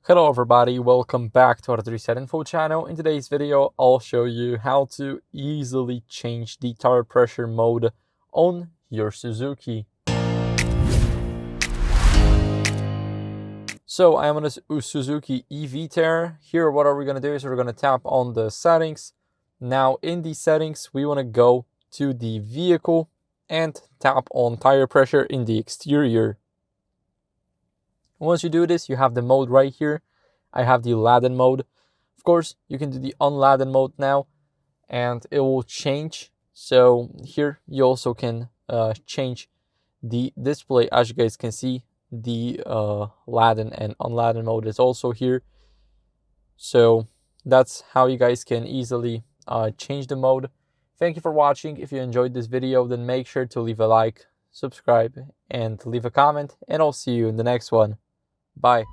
Hello everybody, welcome back to our Reset Info channel. In today's video, I'll show you how to easily change the tire pressure mode on your Suzuki. So I am on a Suzuki EV-Tare. Here, what are we going to do is we're going to tap on the settings. Now in the settings, we want to go to the vehicle and tap on tire pressure in the exterior. Once you do this, you have the mode right here. I have the Laden mode. Of course, you can do the unladen mode now and it will change. So here you also can change the display. As you guys can see, the Laden and unladen mode is also here. So that's how you guys can easily change the mode. Thank you for watching. If you enjoyed this video, then make sure to leave a like, subscribe, and leave a comment, and I'll see you in the next one. Bye.